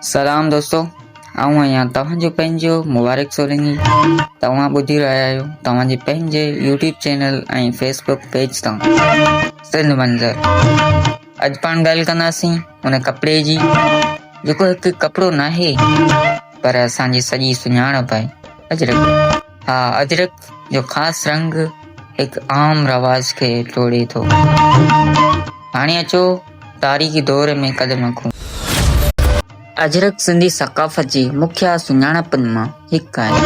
सलाम दोस्तों, आऊं आहियां तव्हांजो पंहिंजो मुबारक सोलंगी। तव्हां ॿुधी रहिया आहियो तव्हांजे पंहिंजे यूट्यूब चैनल ऐं फेसबुक पेज तां सिंध मंज़र। अॼु पाण ॻाल्हि कंदासीं उन कपिड़े जी जेको हिकु कपिड़ो नाहे पर असांजी सॼी सुञाणप आहे, अजरक। हा, अजरक जो ख़ासि रंग हिकु आम रवाज खे टोड़े थो। हाणे अचो तारीख़ी दौर में क़दम रखूं। अजरक सिंधी सक़ाफ़त जी मुख्य सुञाणपनि मां हिकु आहे,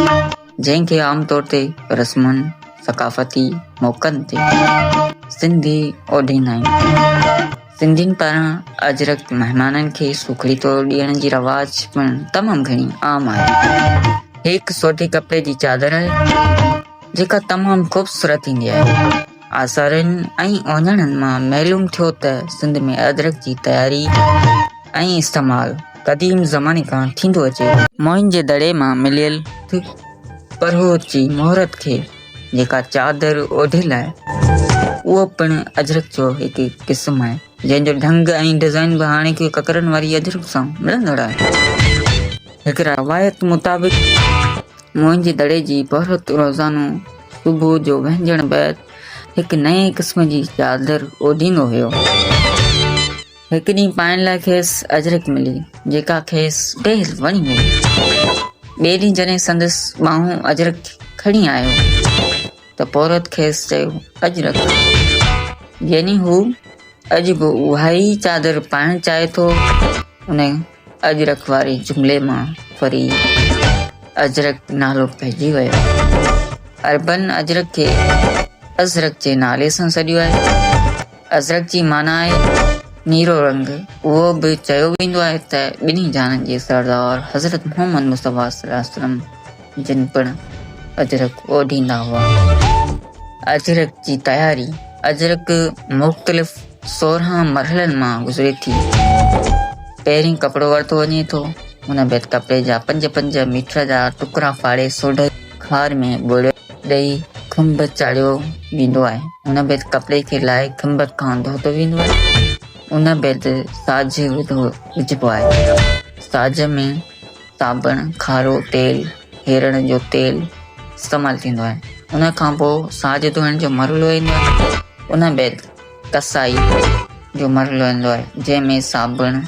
जंहिंखे आमतौर ते रस्मनि सक़ाफ़ती मौक़नि ते सिंधी ओढ़ींदा आहिनि। सिंधियुनि पारां अजरक महिमाननि खे सूखड़ी तौरु ॾियण जी रवाज पिणु तमामु घणी आम आहे। हिकु सोटी कपिड़े जी चादर आहे जेका तमामु ख़ूबसूरत ईंदी आहे। आसारनि ऐं ओञणनि मां मालूम थियो त सिंध में अजरक जी तयारी ऐं इस्तेमालु क़दीम ज़माने खां थींदो अचे। मोइन जे दड़े मां मिलियल परहोत जी मोहरत खे जेका चादर ओढ़ियल आहे, उहो पिणु अजरक जो हिकु क़िस्म आहे, जंहिंजो ढंग ऐं डिज़ाइन बि हाणे के ककरनि वारी अजरक सां मिलंदड़ आहे। हिकु रवायत मुताबिक़ मोइन जे दड़े जी परहोत रोज़ानो सुबुह जो वंझण बैदि हिकु नए क़िस्म जी चादर ओढ़ींदो हुयो। हिकु ॾींहुं पाइण लाइ खेसि अजरक मिली जेका खेसि ढेर वणी हुई। ॿिए ॾींहुं जॾहिं संदसि ॿाहूं अजरक खणी आयो त पौरत खेसि चयो अजरक, यानी हू अॼु बि उहा ई चादर पाइणु चाहे थो। उन अजरक वारे जुमिले मां वरी अजरक नालो पइजी वियो। अरबन अजरक खे अज़रक जे नाले सां सॾियो आहे। अज़रक जी माना आहे नीरो रंग। उहो बि चयो वेंदो आहे त ॿिन्ही जाननि जे सरदार हज़रत मोहम्मद मुस्तफ़ा सल्लल्लाहु अलैहि वसल्लम जिन पिणु अजरक ओढ़ींदा हुआ। अजरक जी तयारी। अजरक मुख़्तलिफ़ 16 मरहलनि मां गुज़रे थी। पहिरीं कपिड़ो वरितो वञे थो, हुन बैदि कपिड़े जा 5-5 मीटर जा टुकड़ा फाड़े सोढ खार में ॿोड़ियो ॾेई खंभ चाढ़ियो वेंदो आहे। हुन बैदि कपिड़े खे लाइ खंभ खां धोतो वेंदो आहे। उन बैदि साज विझिबो आहे। साज में साबुण, खारो तेल, हेरण जो तेल इस्तेमालु थींदो आहे। उन खां पोइ साज धोइण जो मरहलो ईंदो आहे। उन बैदि कसाई जो मरहलो ईंदो आहे, जंहिंमें साबुण,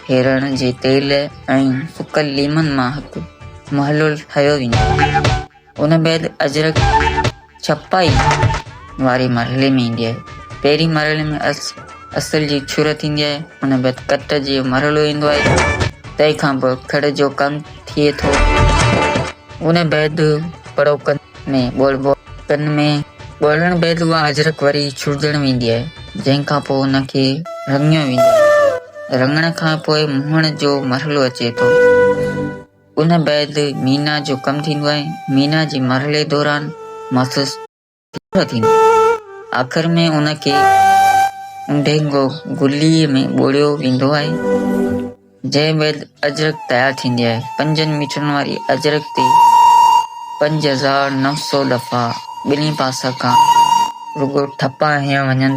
हेरण जे तेल ऐं सुकल लीमन मां हिकु महलो ठाहियो वेंदो आहे। उन बैदि अजरक छपाई वारे मरहले में ईंदी आहे। पहिरीं मरहले में असल जी छुर थींदी आहे। उन बैदि कट जो मरहलो ईंदो आहे। तंहिंखां पोइ खड़ जो कमु थिए थो। उन बैदि पड़ोकनि में ॻोल्हण बैदि उहा अजरक वरी छुड़जण वेंदी आहे, जंहिंखां पोइ उनखे रंगियो वेंदो आहे। रंगण खां पोइ मुहण जो मरहलो अचे थो। उन बैदि मीना जो कमु थींदो आहे। मीना जे मरहले दौरान मख़सूस थींदो आहे। आख़िर में उनखे ऊंडेंगो गुलीअ में ॿोड़ियो वेंदो आहे, जंहिं बैदि अजरक तयारु थींदी आहे। 5 मीटरनि वारी अजरक ते 5900 दफ़ा ॿिन्ही पासा खां रुगो ठपा हया वञनि।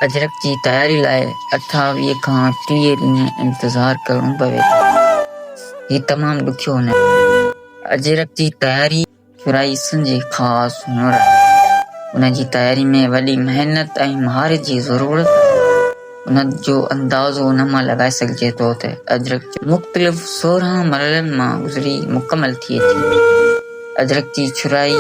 अजरक जी तयारी लाइ 28 खां 30 ॾींहं इंतज़ारु करणो पवे। हीउ तमामु ॾुखियो न आहे। अजरक जी तयारी चुराईसनि जी ख़ासि हुनुर आहे। उन जी तयारी में वॾी महिनत ऐं महारत जी ज़रूरत आहे। उन जो अंदाज़ो उन मां लॻाए सघिजे थो त अजरक मुख़्तलिफ़ 16 मरहलनि मां गुज़री मुकमल थिए थी। अजरक जी छुराई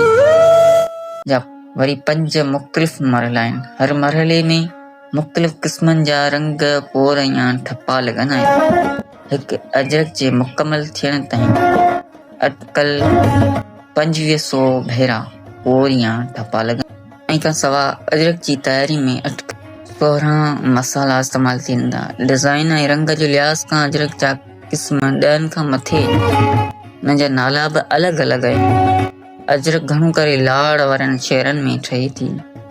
जा वरी 5 मुख़्तलिफ़ मरहला आहिनि। हर मरहले में मुख़्तलिफ़ क़िस्मनि जा रंग, पोर या ठपा लॻंदा आहिनि। हिकु अजरक जे मुकमल थियण ताईं अटकल 2500 भेरा पोर या ठपा लॻंदा। इन खां सवाइ अजरक जी तयारी में 16 मसाला इस्तेमालु थींदा। डिज़ाइन ऐं रंग जे लिहाज़ खां अजरक जा क़िस्म 10 खां मथे उन जा नाला बि अलॻि अलॻि आहिनि। अजरक घणो करे लाड़ वारनि शहरनि में ठहे थी,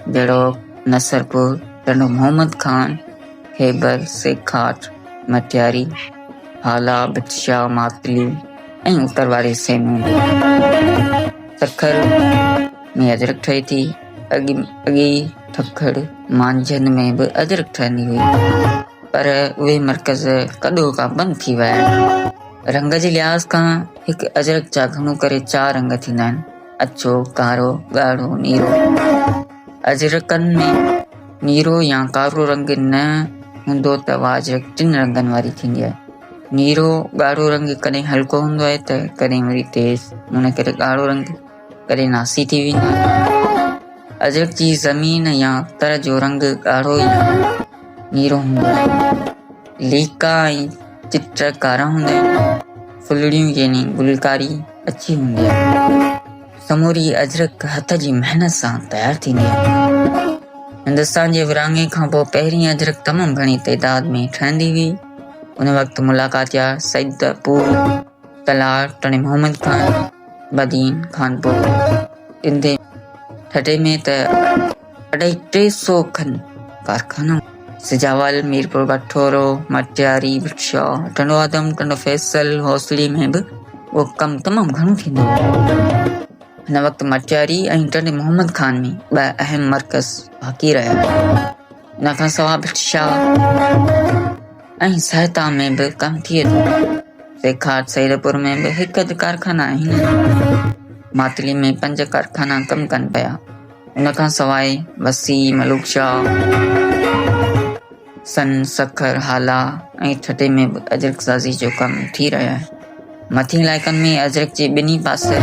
जहिड़ो नसरपुर, नंढो मोहम्मद खान, खैबर, सेखाट, मटियारी, हाला, बिटशा, मातली ऐं उत्तर वारे सेमूं। तखर में अजरक ठहे थी। अॻी ठखड़ मांझंदि में बि अजरक ठहंदी हुई। पर उहे मर्कज़ कॾो खां बंदि थी विया आहिनि। रंग जे लिहाज़ खां हिकु अजरक जा घणो करे 4 रंग थींदा आहिनि: अछो, कारो, ॻाढ़ो, नीरो। अजरकनि में नीरो या कारो रंग न हूंदो त उहा अजरक 3 रंगनि वारी थींदी आहे। नीरो ॻाढ़ो रंग कॾहिं हल्को हूंदो आहे त कॾहिं वरी तेज़, हुन करे ॻाढ़ो रंग कॾहिं नासी थी वेंदो आहे। अजरक जी ज़मीन या तर जो रंग ॻाढ़ो या नीरो हूंदो आहे। लीका ऐं चिट कारा हूंदा आहिनि। फुलड़ियूं यानी गुलकारी अछी हूंदी आहे। समूरी अजरक हथ जी महिनत सां तयारु थींदी आहे। हिंदुस्तान जे विरहाङे खां पोइ पहिरीं अजरक तमामु घणी तइदाद में ठहंदी हुई। उन वक़्तु मुलाकातियार सईदपुर, तलार, टणे मोहम्मद खान, बदीन, खानपुर, टिंडे ठटे में त अढाई 300 खनि कारखाना। सिजावल, मीरपुर, बठोरो, मटियारी, भिटशाह, टंडो आदम, टंडो फैसल, हौसली में बि उहो कमु तमामु घणो थींदो हो। हिन वक़्तु मटियारी ऐं टंडे मोहम्मद खान में 2 अहम मर्कज़ बाक़ी रहिया। हिन खां सवाइ भिटशाह ऐं सहता में बि कमु थिए थो। सेखार सईदपुर में बि 1 कारखाना आहिनि। मातली में 5 कारखाना कमु कनि पिया। उन खां सवाइ वसी, मलूकशाह, सन, सखर, हाला ऐं ठटे में बि अजरक साज़ी जो कमु थी रहियो आहे। मथी इलाइक़नि में अजरक जे ॿिन्ही पासे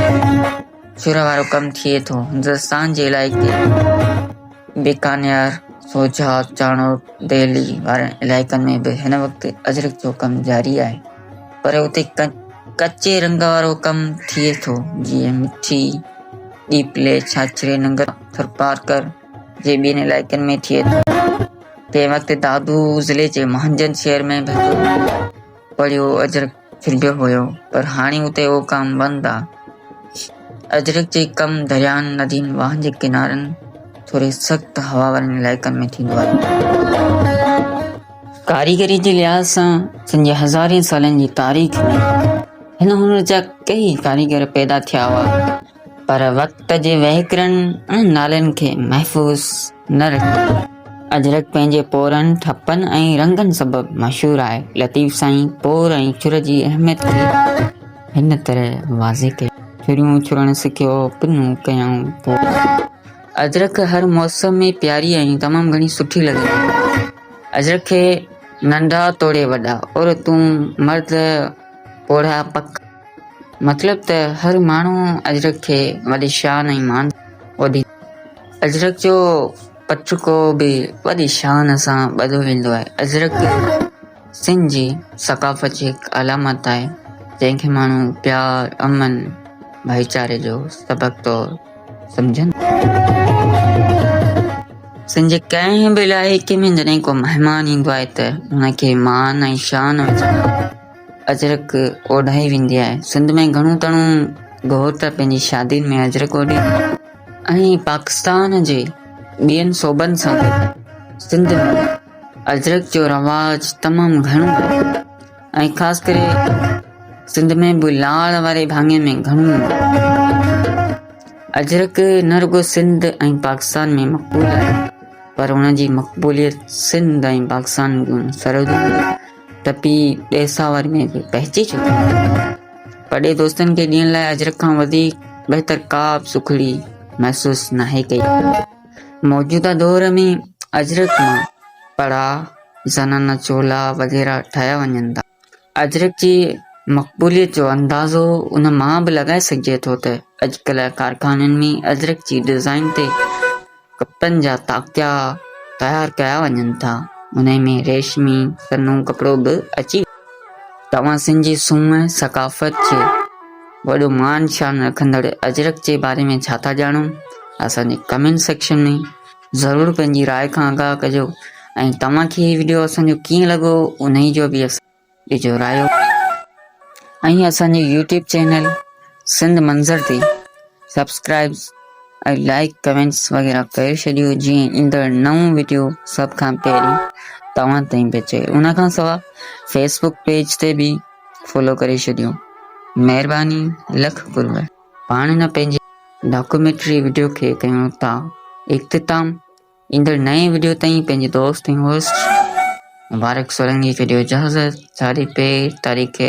शुर वारो कमु थिए थो। हिंदुस्तान जे इलाइक़े बीकानेर, सोजात, चाणोद, दिल्ली वारनि इलाइक़नि में बि हिन वक़्तु अजरक जो कमु जारी आहे, पर उते कचे रंग वारो कमु थिए थो, जीअं मिठी, डीपले, छाछरे, नंगर, थरपारकर जे ॿियनि इलाइक़नि में थिए थो। तंहिं वक़्तु दादू ज़िले जे महाजन शहर में बि पढ़ियो अजरक फिरबियो हुयो, पर हाणे उते उहो कमु बंदि आहे। अजरक जे कमु दरियाहनि, नदियुनि, वाहनि जे किनारनि, थोरे सख़्तु हवा वारनि इलाइक़नि में थींदो आहे। कारीगरी जे लिहाज़ सां सिंध हज़ारे सालनि जी तारीख़ में हिन हुनर जा कई कारीगर पैदा थिया हुआ, पर वक़्त जे वहिकरनि नालनि खे महफ़ूज़ न रखियो। अजरक पंहिंजे पोरनि, ठपनि ऐं रंगनि सबबु मशहूरु आहे। लतीफ़ साईं पोर ऐं छुर जी अहमियत खे हिन तरह वाज़े कयो: छुरियूं छुरणु सिखियो, पिनूं कयऊं पोइ। अजरक हर मौसम में प्यारी ऐं तमामु घणी सुठी लॻंदी। अजरक खे नंढा तोड़े वॾा, औरतूं, मर्द, पोढ़ा, पक, मतिलब त हर माण्हू अजरक खे वॾी शान ऐं मान वधी। अजरक जो पटको बि वॾी शान सां ॿधो वेंदो आहे। अजरक सिंध जी सक़ाफ़त जी हिकु अलामत आहे, जंहिंखे माण्हू प्यार, अमन, भाईचारे जो सबक़ तौरु सम्झनि। सिंध जे कंहिं बि इलाइक़े में जॾहिं को महिमान ईंदो आहे त हुनखे मान ऐं शान अजरक ओढ़ाई वेंदी आहे। सिंध में घणो तणो घोट पंहिंजी शादियुनि में अजरक ओढ़ी ऐं पाकिस्तान जे ॿियनि सूबनि सां सिंध में अजरक जो रवाज तमामु घणो आहे ऐं ख़ासि करे सिंध में बि लाड़ वारे भाङे में घणो अजरक न रुगो सिंध ऐं पाकिस्तान में मक़बूल आहे, पर हुनजी मक़बूलियत सिंध ऐं पाकिस्तान जूं सरहदूं टपी ॾेसावर में बि पहुची चुकी आहे। पड़े दोस्तनि खे ॾियण लाइ अजरक खां वधीक बहितर का बि सुखड़ी महसूसु नाहे कई। मौजूदा दौर में अजरक मां पड़ा, ज़नाना चोला वग़ैरह ठाहिया वञनि था। अजरक जी मक़बूलियत जो अंदाज़ो उन मां बि लॻाए सघिजे थो त अॼुकल्ह कारखाननि में अजरक जी डिज़ाइन ते कपड़नि जा ताकिया तयारु कया वञनि था। उन में रेशमी सन्नो कपिड़ो बि अची। तव्हां सिंध जी सूंहं सक़ाफ़त जे वॾो मान शान रखंदड़ अजरक जे बारे में छा था ॼाणो? असांजे कमेंट सेक्शन में ज़रूरु पंहिंजी राय खां आगाह कजो ऐं तव्हांखे हीउ वीडियो असांजो कीअं लॻो उन जो बि ॾिजो राय। ऐं असांजे यूट्यूब चैनल सिंध मंज़र ते सब्सक्राइब ऐं लाइक कमेंट्स वग़ैरह करे छॾियो, जीअं ईंदड़ नओं वीडियो सभ खां पहिरीं तव्हां ताईं पहुचे। उन खां सवाइ फेसबुक पेज ते बि फॉलो करे छॾियो। महिरबानी लख कुर्ब। पाण न पंहिंजे डॉक्यूमेंट्री वीडियो खे कयूं था इख़्तिताम। ईंदड़ नए वीडियो ताईं पंहिंजे दोस्त ऐं होस्ट मुबारक सोलंकी की जो इजाज़त जारी पे तारीख़